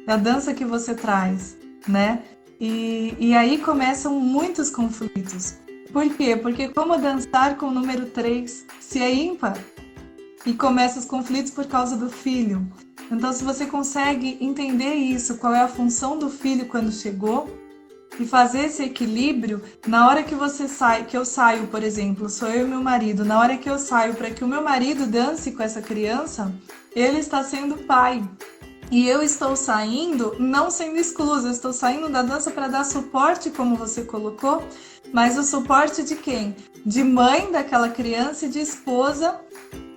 é a dança que você traz, né? E aí começam muitos conflitos. Por quê? Porque como dançar com o número 3 se é ímpar? E começam os conflitos por causa do filho. Então, se você consegue entender isso, qual é a função do filho quando chegou, e fazer esse equilíbrio, na hora que você sai, que eu saio, por exemplo, sou eu e meu marido, na hora que eu saio para que o meu marido dance com essa criança, ele está sendo pai. E eu estou saindo, não sendo exclusa, eu estou saindo da dança para dar suporte, como você colocou, mas o suporte de quem? De mãe daquela criança e de esposa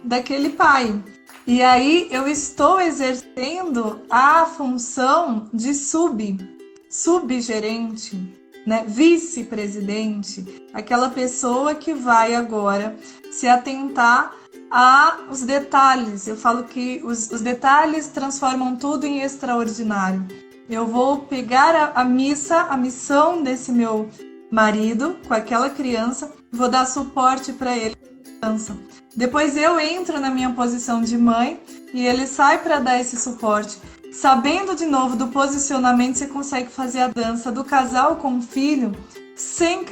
daquele pai. E aí eu estou exercendo a função de subgerente, né? Vice-presidente, aquela pessoa que vai agora se atentar aos detalhes. Eu falo que os detalhes transformam tudo em extraordinário. Eu vou pegar a missão desse meu marido com aquela criança, vou dar suporte para ele. Depois eu entro na minha posição de mãe e ele sai para dar esse suporte. Sabendo de novo do posicionamento, você consegue fazer a dança do casal com o filho sem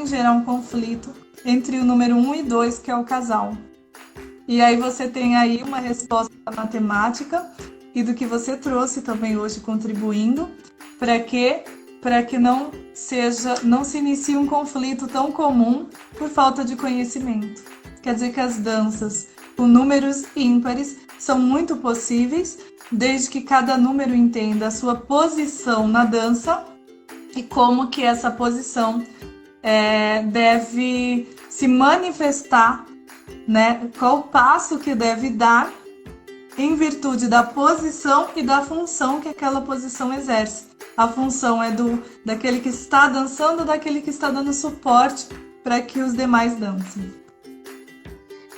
gerar um conflito entre o número 1 e 2, que é o casal. E aí você tem aí uma resposta da matemática e do que você trouxe também hoje contribuindo para que não se inicie um conflito tão comum por falta de conhecimento. Quer dizer que as danças com números ímpares são muito possíveis, desde que cada número entenda a sua posição na dança e como que essa posição deve se manifestar, né? Qual o passo que deve dar em virtude da posição e da função que aquela posição exerce. A função é daquele que está dançando, daquele que está dando suporte para que os demais dancem.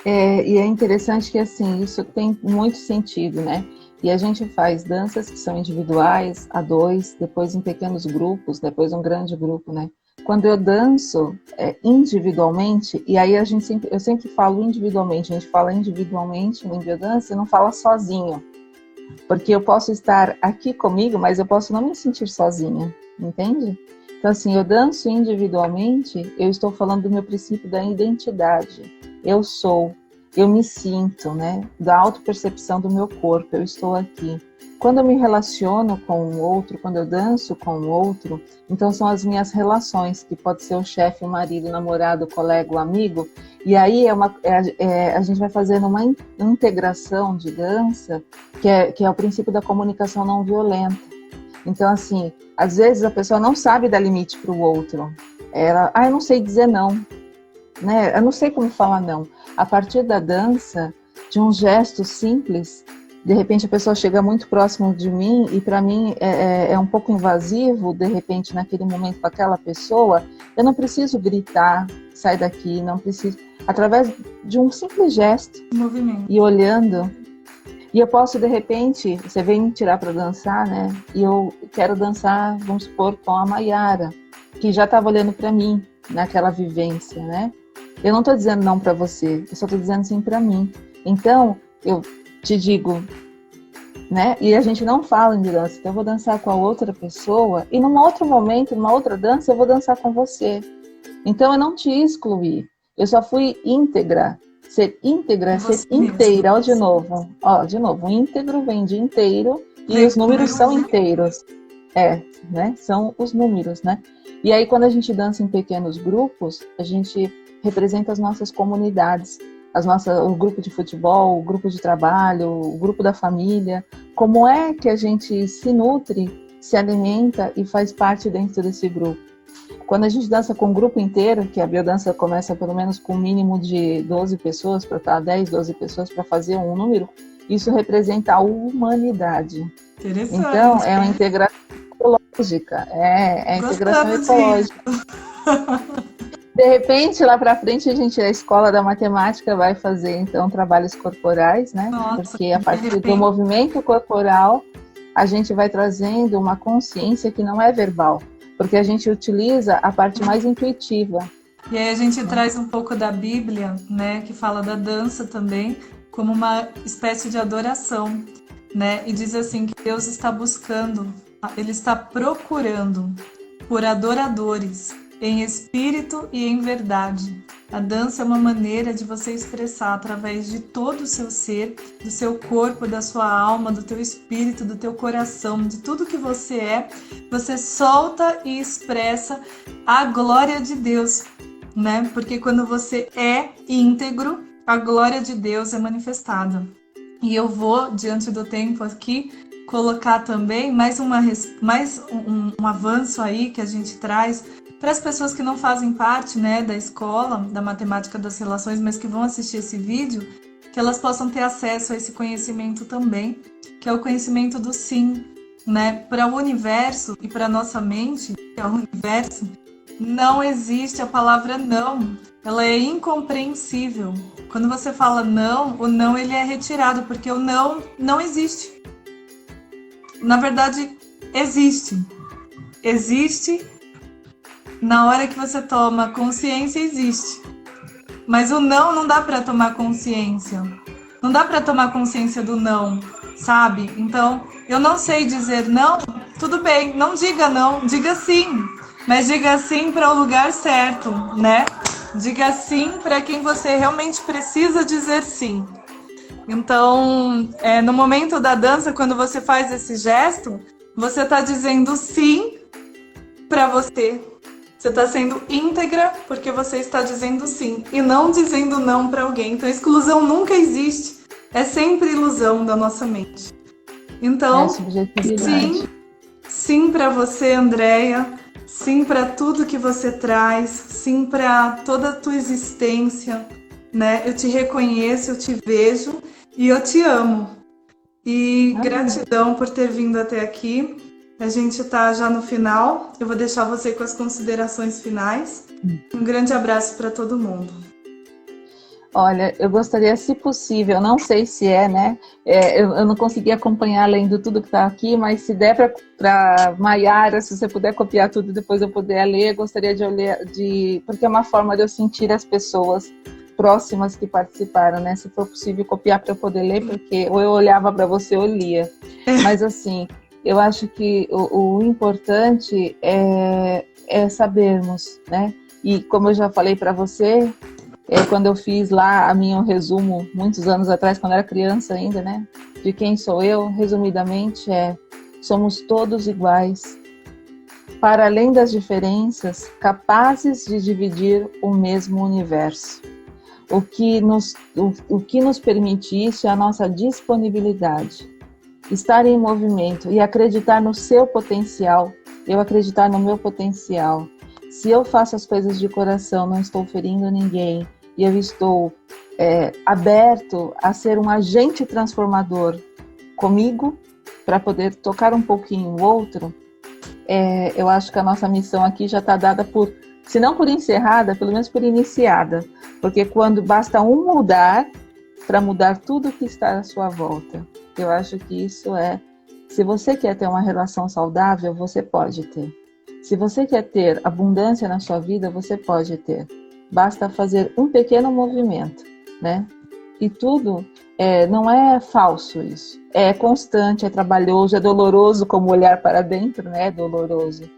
E é interessante que, assim, isso tem muito sentido, né? E a gente faz danças que são individuais, a dois, depois em pequenos grupos, depois um grande grupo, né? Quando eu danço individualmente, e aí eu sempre falo individualmente, a gente fala individualmente no biodança e não fala sozinho. Porque eu posso estar aqui comigo, mas eu posso não me sentir sozinha, entende? Então, assim, eu danço individualmente, eu estou falando do meu princípio da identidade. Eu sou, eu me sinto, né? Da autopercepção do meu corpo, eu estou aqui. Quando eu me relaciono com o outro, quando eu danço com o outro, então são as minhas relações, que pode ser o chefe, o marido, o namorado, o colega, o amigo, e aí a gente vai fazendo uma integração de dança, que é o princípio da comunicação não violenta. Então, assim, às vezes a pessoa não sabe dar limite para o outro. Eu não sei dizer não, né? Eu não sei como falar não. A partir da dança, de um gesto simples, de repente a pessoa chega muito próximo de mim e para mim é um pouco invasivo, de repente naquele momento com aquela pessoa, eu não preciso gritar, sai daqui, não preciso. Através de um simples gesto, movimento. E olhando, e eu posso de repente, você vem me tirar para dançar, né? E eu quero dançar, vamos supor, com a Maiara, que já estava olhando para mim naquela vivência, né? Eu não estou dizendo não para você, eu só estou dizendo sim para mim. Então, eu te digo, né? E a gente não fala em dança, então eu vou dançar com a outra pessoa e num outro momento, numa outra dança, eu vou dançar com você. Então eu não te excluí, eu só fui íntegra. Ser íntegra é ser inteira. Ó, de novo, íntegro vem de inteiro e os números são inteiros. Né? São os números, né? E aí quando a gente dança em pequenos grupos, a gente representa as nossas comunidades. O grupo de futebol, o grupo de trabalho, o grupo da família, como é que a gente se nutre, se alimenta e faz parte dentro desse grupo. Quando a gente dança com o grupo inteiro, que a biodança começa pelo menos com um mínimo de 12 pessoas, para estar 10, 12 pessoas para fazer um número, isso representa a humanidade. Então, é uma integração ecológica, é a integração ecológica. De repente, lá para frente, a escola da matemática vai fazer, então, trabalhos corporais, né? Nossa, porque a partir do movimento corporal, a gente vai trazendo uma consciência que não é verbal, porque a gente utiliza a parte mais intuitiva. E aí a gente traz um pouco da Bíblia, né? Que fala da dança também, como uma espécie de adoração, né? E diz assim que Deus está buscando, Ele está procurando por adoradores, em espírito e em verdade. A dança é uma maneira de você expressar através de todo o seu ser, do seu corpo, da sua alma, do teu espírito, do teu coração, de tudo que você é, você solta e expressa a glória de Deus, né? Porque quando você é íntegro, a glória de Deus é manifestada. E eu vou, diante do tempo aqui, colocar também um avanço aí que a gente traz para as pessoas que não fazem parte, né, da escola, da matemática das relações, mas que vão assistir esse vídeo, que elas possam ter acesso a esse conhecimento também, que é o conhecimento do sim, né? Para o universo e para a nossa mente, que é o universo, não existe a palavra não. Ela é incompreensível. Quando você fala não, o não ele é retirado, porque o não existe. Na verdade, existe. Existe. Na hora que você toma consciência, existe. Mas o não dá para tomar consciência. Não dá para tomar consciência do não, sabe? Então, eu não sei dizer não, tudo bem, não diga não, diga sim. Mas diga sim para o lugar certo, né? Diga sim para quem você realmente precisa dizer sim. Então, no momento da dança, quando você faz esse gesto, você está dizendo sim para você. Você está sendo íntegra porque você está dizendo sim e não dizendo não para alguém. Então, a exclusão nunca existe. É sempre ilusão da nossa mente. Então, sim para você, Andréia. Sim para tudo que você traz. Sim para toda a tua existência. Né? Eu te reconheço, eu te vejo e eu te amo. E gratidão por ter vindo até aqui. A gente está já no final. Eu vou deixar você com as considerações finais. Um grande abraço para todo mundo. Olha, eu gostaria, se possível, não sei se né? Eu não consegui acompanhar lendo tudo que está aqui, mas se der para Maiara, se você puder copiar tudo e depois eu puder ler, eu gostaria porque é uma forma de eu sentir as pessoas próximas que participaram, né? Se for possível copiar para eu poder ler, porque ou eu olhava para você ou lia. Mas assim, eu acho que o importante é sabermos, né? E como eu já falei para você, quando eu fiz lá a minha resumo, muitos anos atrás, quando eu era criança ainda, né? De quem sou eu, resumidamente, somos todos iguais, para além das diferenças, capazes de dividir o mesmo universo. O que nos permite isso é a nossa disponibilidade. Estar em movimento e acreditar no seu potencial, eu acreditar no meu potencial. Se eu faço as coisas de coração, não estou ferindo ninguém, e eu estou aberto a ser um agente transformador comigo, para poder tocar um pouquinho o outro, eu acho que a nossa missão aqui já está dada se não por encerrada, pelo menos por iniciada. Porque quando basta um mudar, para mudar tudo que está à sua volta. Eu acho que isso se você quer ter uma relação saudável, você pode ter. Se você quer ter abundância na sua vida, você pode ter. Basta fazer um pequeno movimento, né? E tudo não é falso isso. É constante, é trabalhoso, é doloroso, como olhar para dentro, né? É doloroso.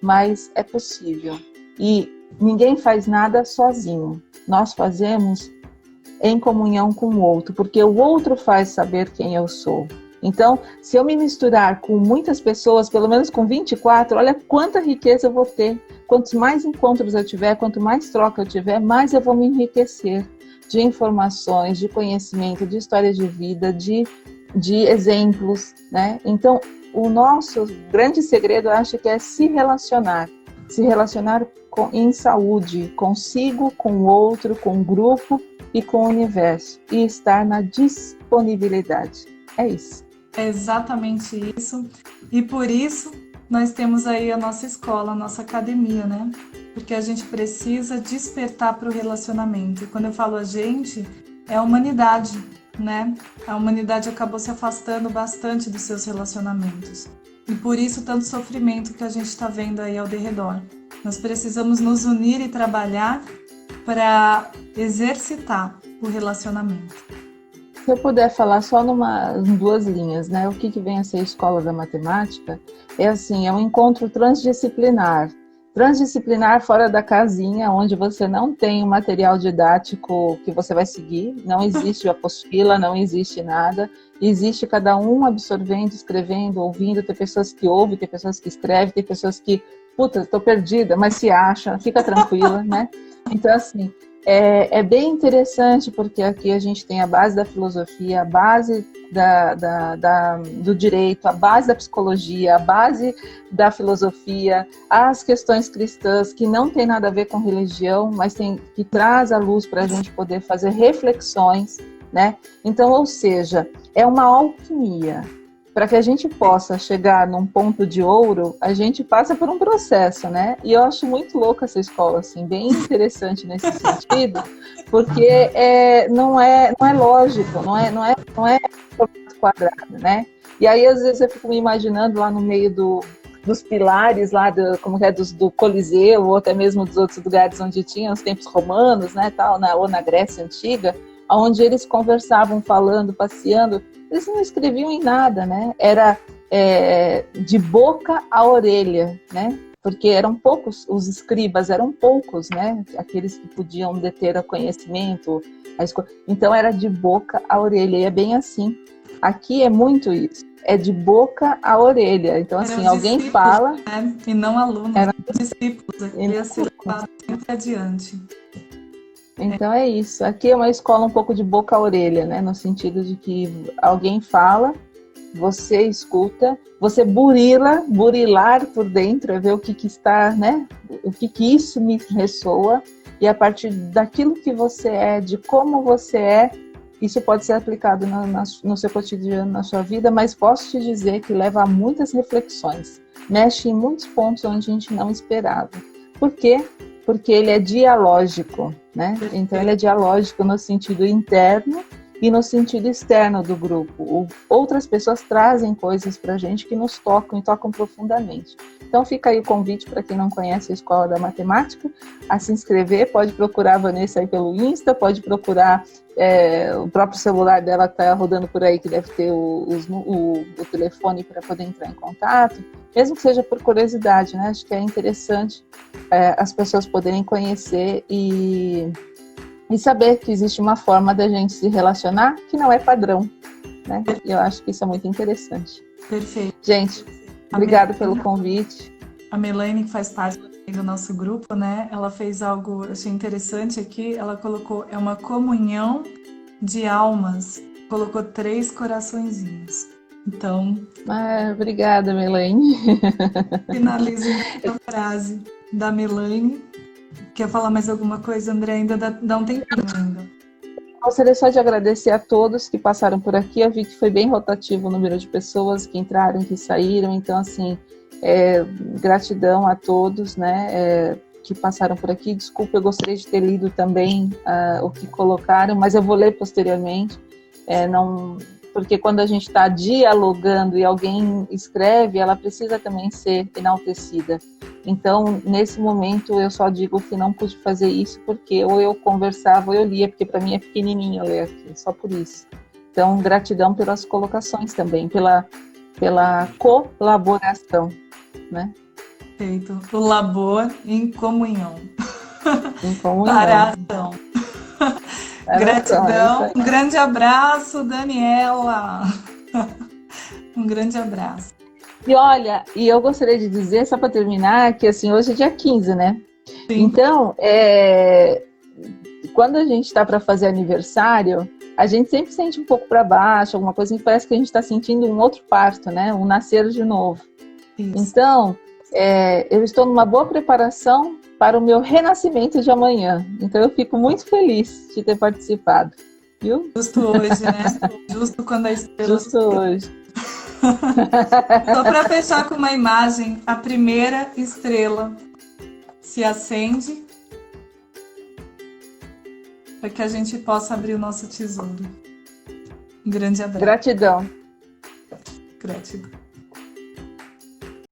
Mas é possível. E ninguém faz nada sozinho. Nós fazemos em comunhão com o outro, porque o outro faz saber quem eu sou. Então, se eu me misturar com muitas pessoas, pelo menos com 24, olha quanta riqueza eu vou ter. Quantos mais encontros eu tiver, quanto mais troca eu tiver, mais eu vou me enriquecer de informações, de conhecimento, de história de vida, de exemplos, né? Então, o nosso grande segredo, eu acho que é se relacionar em saúde, consigo, com o outro, com o grupo e com o universo, e estar na disponibilidade. É isso. É exatamente isso. E por isso nós temos aí a nossa escola, a nossa academia, né? Porque a gente precisa despertar para o relacionamento. E quando eu falo a gente, é a humanidade, né? A humanidade acabou se afastando bastante dos seus relacionamentos. E por isso tanto sofrimento que a gente está vendo aí ao derredor. Nós precisamos nos unir e trabalhar para exercitar o relacionamento. Se eu puder falar só em 2 linhas, né? O que vem a ser a escola da matemática é um encontro transdisciplinar. Transdisciplinar fora da casinha, onde você não tem um material didático que você vai seguir, não existe apostila, não existe nada, existe cada um absorvendo, escrevendo, ouvindo, tem pessoas que ouvem, tem pessoas que escrevem, tem pessoas que, puta, estou perdida, mas se acha, fica tranquila, né? Então, É bem interessante, porque aqui a gente tem a base da filosofia, a base do direito, a base da psicologia, a base da filosofia, as questões cristãs, que não tem nada a ver com religião, mas que traz à luz para a gente poder fazer reflexões, né? Então, ou seja, é uma alquimia. Para que a gente possa chegar num ponto de ouro, a gente passa por um processo, né? E eu acho muito louca essa escola, assim, bem interessante nesse sentido, porque não é lógico, não é quadrado, né? E aí, às vezes, eu fico me imaginando lá no meio dos pilares, lá do Coliseu, ou até mesmo dos outros lugares onde tinha os tempos romanos, né, tal, ou na Grécia Antiga, onde eles conversavam, falando, passeando. Eles não escreviam em nada, né? Era de boca a orelha, né? Porque eram poucos, os escribas eram poucos, né? Aqueles que podiam deter o conhecimento. Então era de boca a orelha, e é bem assim. Aqui é muito isso, é de boca a orelha. Então, assim, alguém fala... Né? E não alunos, eram discípulos. Aqui ia ser levado sempre adiante. Então é isso. Aqui é uma escola um pouco de boca a orelha, né? No sentido de que alguém fala, você escuta, você burilar por dentro, ver o que está, né? O que isso me ressoa, e a partir daquilo que você é, de como você é, isso pode ser aplicado no seu cotidiano, na sua vida, mas posso te dizer que leva a muitas reflexões, mexe em muitos pontos onde a gente não esperava. Por quê? Porque ele é dialógico, né? Então ele é dialógico no sentido interno e no sentido externo do grupo. Outras pessoas trazem coisas para a gente que nos tocam e tocam profundamente. Então fica aí o convite para quem não conhece a Escola da Matemática a se inscrever. Pode procurar a Vanessa aí pelo Insta, pode procurar o próprio celular dela que está rodando por aí, que deve ter o telefone para poder entrar em contato, mesmo que seja por curiosidade, né? Acho que é interessante as pessoas poderem conhecer e saber que existe uma forma da gente se relacionar que não é padrão, né? E eu acho que isso é muito interessante. Perfeito. Gente, obrigada pelo convite. A Melanie, que faz parte do nosso grupo, né? Ela fez algo, eu achei interessante aqui. Ela colocou, é uma comunhão de almas. Colocou 3 coraçõezinhos. Então... obrigada, Melanie. Finalizo a frase da Melanie. Quer falar mais alguma coisa, André? Ainda dá um tempinho ainda. Gostaria só de agradecer a todos que passaram por aqui. Eu vi que foi bem rotativo o número de pessoas que entraram, que saíram. Então, assim, gratidão a todos, né, que passaram por aqui. Desculpa, eu gostaria de ter lido também o que colocaram, mas eu vou ler posteriormente. Porque quando a gente está dialogando e alguém escreve, ela precisa também ser enaltecida. Então, nesse momento, eu só digo que não pude fazer isso porque ou eu conversava ou eu lia, porque para mim é pequenininho ler aqui, só por isso. Então, gratidão pelas colocações também, pela colaboração, né? Perfeito. O labor em comunhão. Em comunhão. Para a ação. Gratidão. Um grande abraço, Daniela. Um grande abraço. E olha, eu gostaria de dizer, só para terminar, que assim, hoje é dia 15, né? Sim. Então, quando a gente está para fazer aniversário, a gente sempre sente um pouco para baixo, alguma coisa que parece que a gente está sentindo um outro parto, né? Um nascer de novo. Isso. Então, eu estou numa boa preparação para o meu renascimento de amanhã. Então, eu fico muito feliz de ter participado. Viu? Justo hoje, né? Justo quando a estrela... Justo hoje. Só para fechar com uma imagem, a primeira estrela se acende para que a gente possa abrir o nosso tesouro. Um grande abraço. Gratidão. Gratidão.